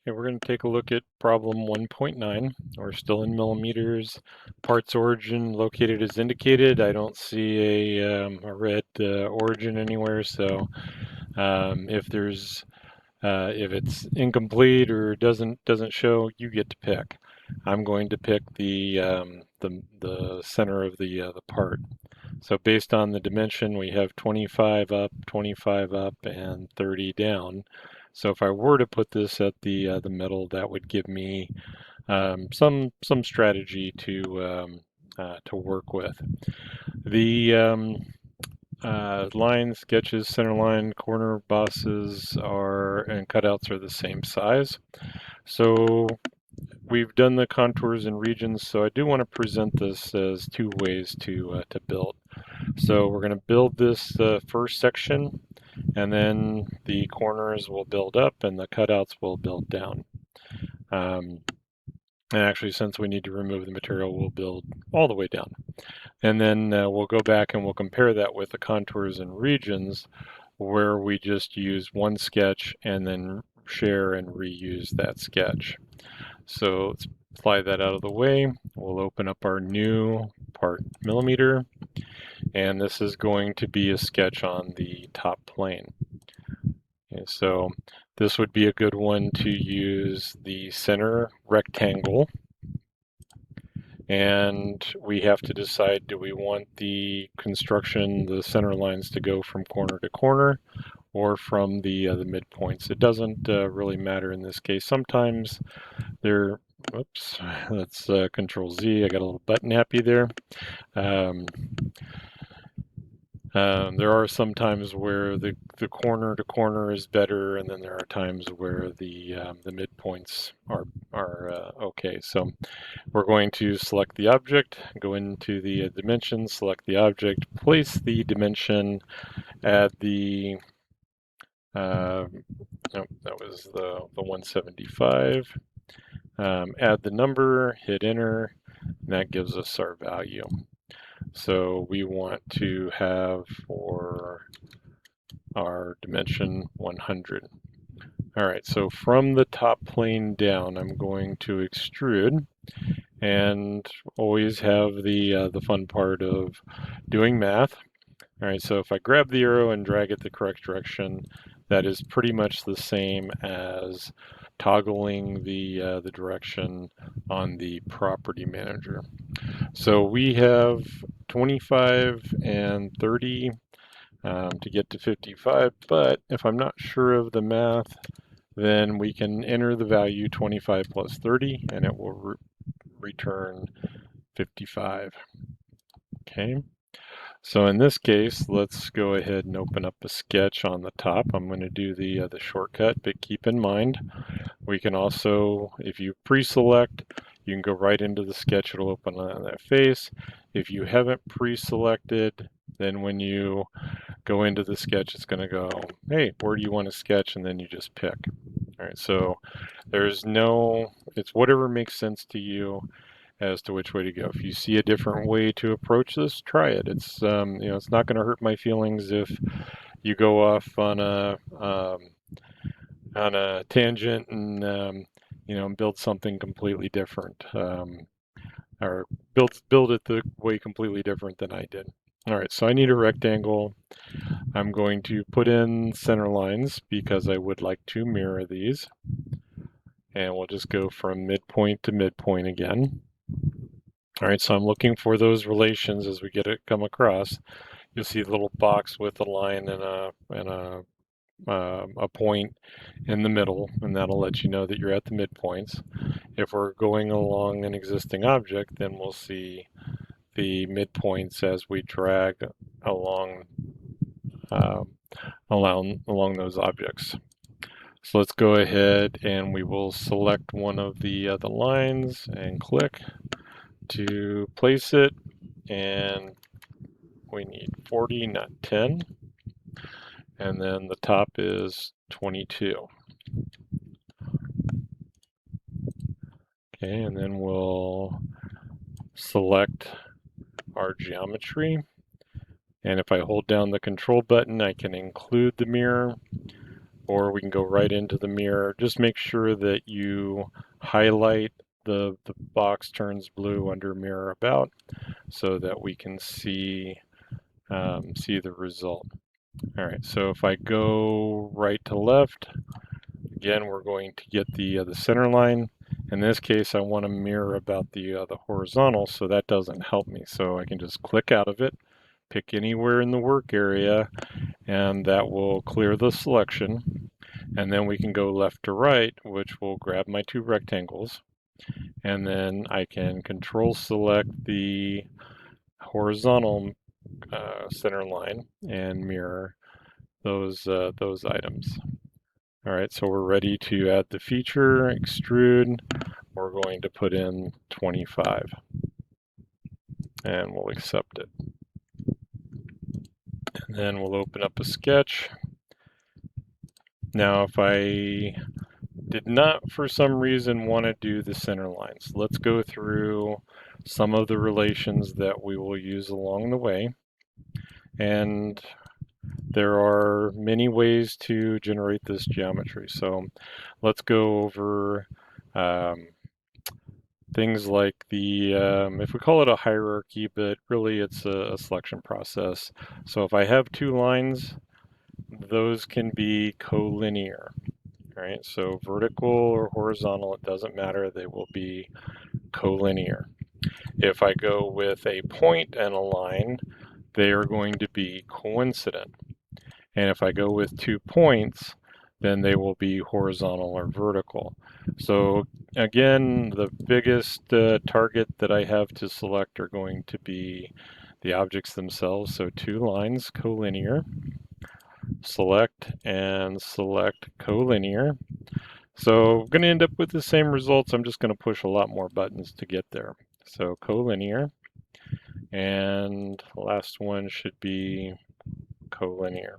Okay, we're going to take a look at problem 1.9. We're still in millimeters. Parts origin located as indicated. I don't see a red origin anywhere, so if it's incomplete or doesn't show, you get to pick. I'm going to pick the center of the part. So based on the dimension, we have 25 up, and 30 down. So if I were to put this at the middle, that would give me some strategy to work with. The line sketches, center line, corner bosses and cutouts are the same size. So we've done the contours and regions. So I do want to present this as two ways to build. So we're going to build this first section, and then the corners will build up and the cutouts will build down. And actually, since we need to remove the material, we'll build all the way down. And then we'll go back and we'll compare that with the contours and regions, where we just use one sketch and then share and reuse that sketch. So let's fly that out of the way. We'll open up our new part millimeter, and this is going to be a sketch on the top plane. Okay, so this would be a good one to use the center rectangle, and we have to decide, do we want the construction, the center lines, to go from corner to corner or from the midpoints. It doesn't really matter in this case. Sometimes they're, oops, that's Control Z. I got a little button happy there. There are some times where the corner to corner is better, and then there are times where the midpoints are okay. So we're going to select the object, go into the dimensions, select the object, place the dimension, add the nope, that was the 175. Add the number, hit enter, and that gives us our value. So we want to have for our dimension 100. All right, so from the top plane down, I'm going to extrude, and always have the fun part of doing math. All right, so if I grab the arrow and drag it the correct direction, that is pretty much the same as toggling the direction on the property manager. So we have 25 and 30 to get to 55, but if I'm not sure of the math, then we can enter the value 25 plus 30 and it will return 55. Okay, so in this case, let's go ahead and open up a sketch on the top. I'm going to do the shortcut, but keep in mind, we can also, if you pre-select, you can go right into the sketch. It'll open on that face. If you haven't pre-selected, then when you go into the sketch, it's going to go, hey, where do you want to sketch? And then you just pick. All right, so there's no, it's whatever makes sense to you as to which way to go. If you see a different way to approach this, try it. It's it's not going to hurt my feelings if you go off on a tangent and build something completely different, or build it the way completely different than I did. All right, so I need a rectangle. I'm going to put in center lines because I would like to mirror these. And we'll just go from midpoint to midpoint again. All right, so I'm looking for those relations as we get it come across. You'll see the little box with a line and a point in the middle, and that'll let you know that you're at the midpoints. If we're going along an existing object, then we'll see the midpoints as we drag along along those objects. So let's go ahead and we will select one of the lines and click to place it, and we need 40, not 10, and then the top is 22. Okay, and then we'll select our geometry, and if I hold down the control button, I can include the mirror, or we can go right into the mirror. Just make sure that you highlight the box turns blue under mirror about so that we can see the result. All right, so if I go right to left, again, we're going to get the center line. In this case, I want to mirror about the horizontal, so that doesn't help me. So I can just click out of it, pick anywhere in the work area, and that will clear the selection. And then we can go left to right, which will grab my two rectangles. And then I can control select the horizontal center line and mirror those items. All right, so we're ready to add the feature, extrude. We're going to put in 25 and we'll accept it. And then we'll open up a sketch. Now, if I did not, for some reason, want to do the center lines, let's go through some of the relations that we will use along the way. And there are many ways to generate this geometry. So let's go over things like the, if we call it a hierarchy, but really it's a selection process. So if I have two lines, those can be collinear, right? So vertical or horizontal, it doesn't matter, they will be collinear. If I go with a point and a line, they are going to be coincident. And if I go with 2 points, then they will be horizontal or vertical. So again, the biggest target that I have to select are going to be the objects themselves. So 2 lines, collinear, select and select collinear. So I'm going to end up with the same results. I'm just going to push a lot more buttons to get there. So collinear, and the last one should be collinear.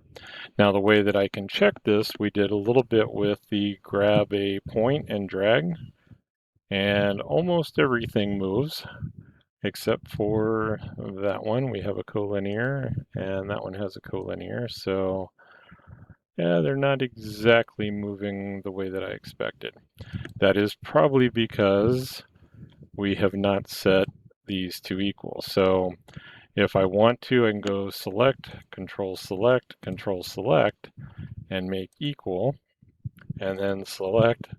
Now the way that I can check this, we did a little bit with the grab a point and drag, and almost everything moves except for that one. We have a collinear and that one has a collinear. So yeah, they're not exactly moving the way that I expected. That is probably because we have not set these to equal. So if I want to, I can go select, control select, and make equal, and then select,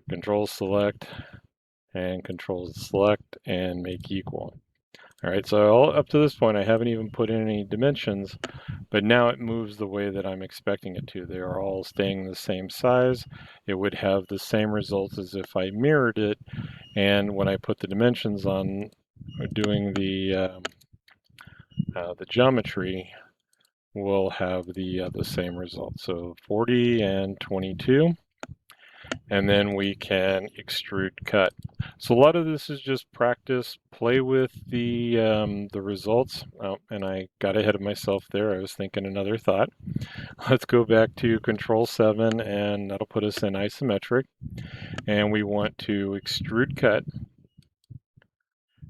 control select, and control select, and make equal. All right, so up to this point, I haven't even put in any dimensions, but now it moves the way that I'm expecting it to. They are all staying the same size. It would have the same results as if I mirrored it, and when I put the dimensions on, doing the geometry, will have the same result. So 40 and 22. And then we can extrude cut. So a lot of this is just practice, play with the results. Oh, and I got ahead of myself there. I was thinking another thought. Let's go back to Control 7, and that'll put us in isometric. And we want to extrude cut.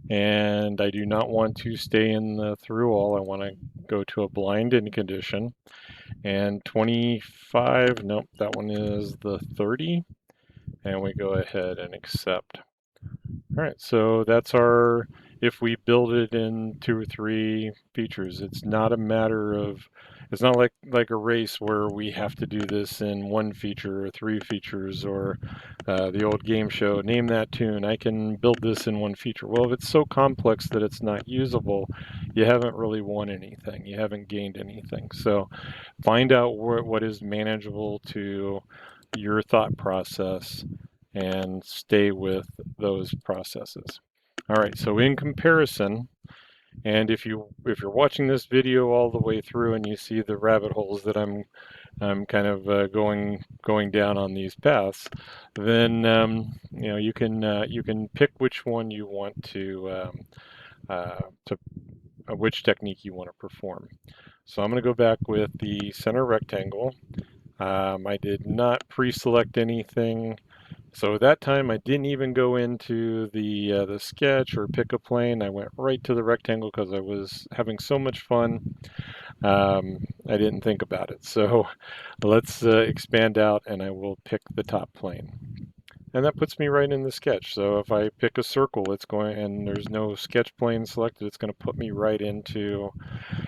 And I do not want to stay in the through all. I want to go to a blind in condition. And 25, nope, that one is the 30. And we go ahead and accept. All right, so that's our, if we build it in 2 or 3 features, it's not a matter of, it's not like a race where we have to do this in 1 feature or 3 features, or the old game show, name that tune, I can build this in 1 feature. Well, if it's so complex that it's not usable, you haven't really won anything, you haven't gained anything. So find out what is manageable to your thought process and stay with those processes. All right, so in comparison, and if you're watching this video all the way through and you see the rabbit holes that I'm kind of going down on these paths, then you know, you can pick which one you want to which technique you want to perform. So I'm going to go back with the center rectangle. I did not pre-select anything. So that time I didn't even go into the sketch or pick a plane. I went right to the rectangle because I was having so much fun. I didn't think about it. So let's expand out and I will pick the top plane. And that puts me right in the sketch. So if I pick a circle, it's going, and there's no sketch plane selected, it's going to put me right into,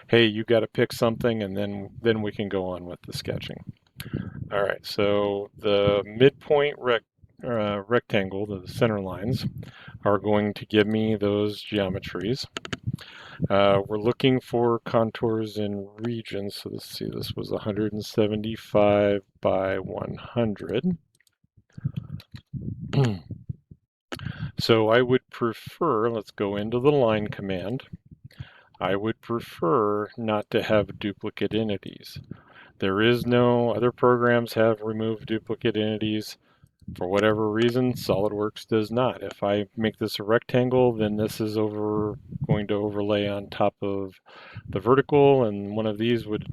hey, you got to pick something, and then we can go on with the sketching. All right, so the midpoint rectangle, the center lines, are going to give me those geometries. We're looking for contours in regions. So let's see, this was 175 by 100. So I would prefer, let's go into the line command. I would prefer not to have duplicate entities. There is no, other programs have removed duplicate entities. For whatever reason, SolidWorks does not. If I make this a rectangle, then this is going to overlay on top of the vertical, and one of these would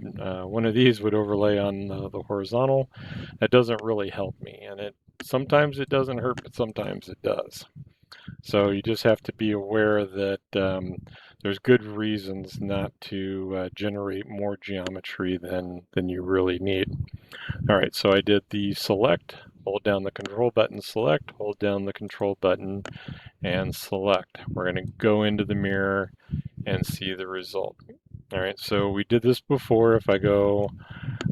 overlay on the horizontal. That doesn't really help me, and sometimes it doesn't hurt, but sometimes it does. So you just have to be aware that there's good reasons not to generate more geometry than you really need. All right, so I did the select, hold down the control button, select, hold down the control button, and select. We're going to go into the mirror and see the result. All right, so we did this before. If I go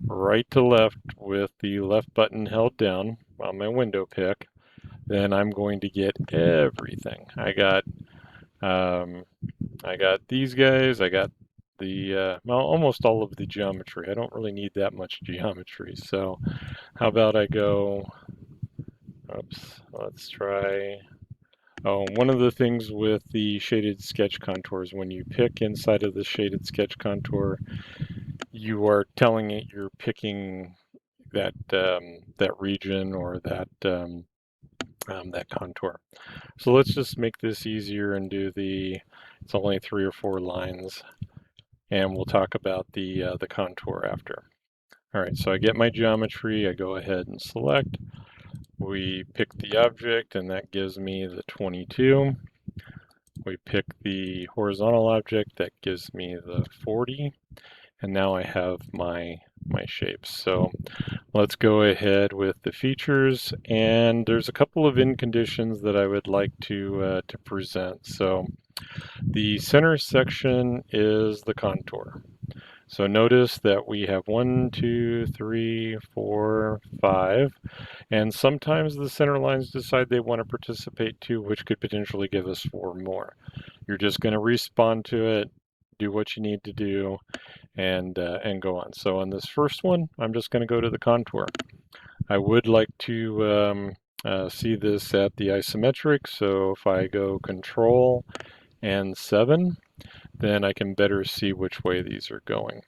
right to left with the left button held down on my window pick, then I'm going to get everything. I got these guys. I got well, almost all of the geometry. I don't really need that much geometry. So how about I go, oops, let's try, oh, one of the things with the shaded sketch contours, when you pick inside of the shaded sketch contour, you are telling it you're picking that that region or that that contour. So let's just make this easier and do it's only 3 or 4 lines, and we'll talk about the contour after. All right, so I get my geometry, I go ahead and select. We pick the object, and that gives me the 22. We pick the horizontal object, that gives me the 40. And now I have my shapes. So let's go ahead with the features, and there's a couple of end conditions that I would like to present. So the center section is the contour. So notice that we have 1, 2, 3, 4, 5, and sometimes the center lines decide they want to participate too, which could potentially give us 4 more. You're just going to respond to it, do what you need to do, and go on. So on this first one, I'm just going to go to the contour. I would like to see this at the isometric, so if I go Control and 7, then I can better see which way these are going.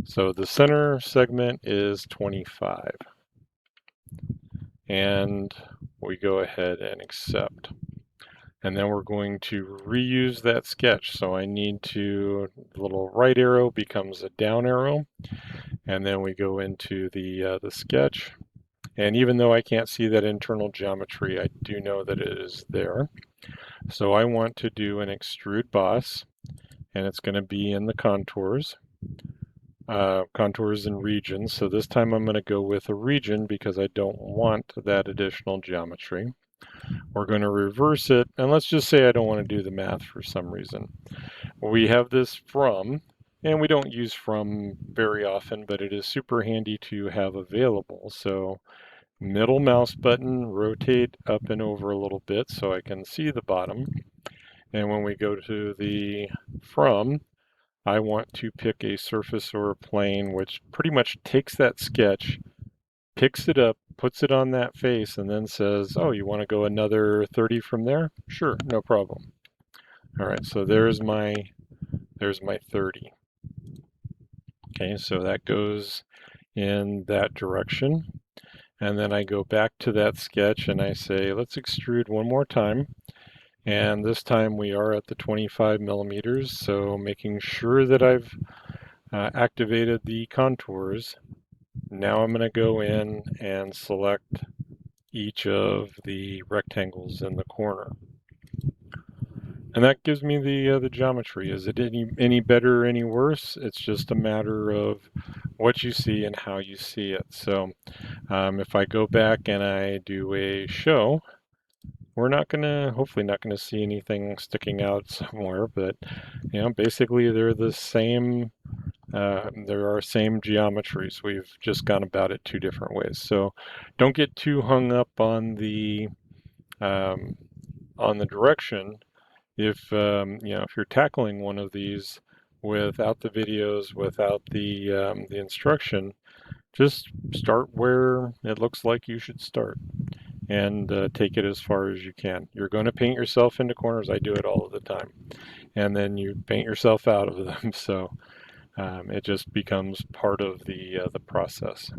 So the center segment is 25. And we go ahead and accept. And then we're going to reuse that sketch. So I need to, the little right arrow becomes a down arrow. And then we go into the sketch. And even though I can't see that internal geometry, I do know that it is there. So I want to do an extrude boss, and it's going to be in the contours. Contours and regions. So this time I'm going to go with a region because I don't want that additional geometry. We're going to reverse it, and let's just say I don't want to do the math for some reason. We have this from, and we don't use from very often, but it is super handy to have available. So middle mouse button, rotate up and over a little bit so I can see the bottom. And when we go to the from, I want to pick a surface or a plane, which pretty much takes that sketch, picks it up, puts it on that face, and then says, oh, you want to go another 30 from there? Sure, no problem. All right, so there's my 30. Okay, so that goes in that direction. And then I go back to that sketch and I say, let's extrude one more time. And this time we are at the 25 millimeters, so making sure that I've activated the contours. Now I'm going to go in and select each of the rectangles in the corner. And that gives me the geometry. Is it any better or any worse? It's just a matter of what you see and how you see it. So if I go back and I do a show, we're not gonna, hopefully not gonna see anything sticking out somewhere, but basically they're the same, there are same geometries. We've just gone about it two different ways. So don't get too hung up um, on the direction. If if you're tackling one of these without the videos, without the instruction, just start where it looks like you should start and take it as far as you can. You're going to paint yourself into corners. I do it all of the time, and then you paint yourself out of them. So it just becomes part of the process.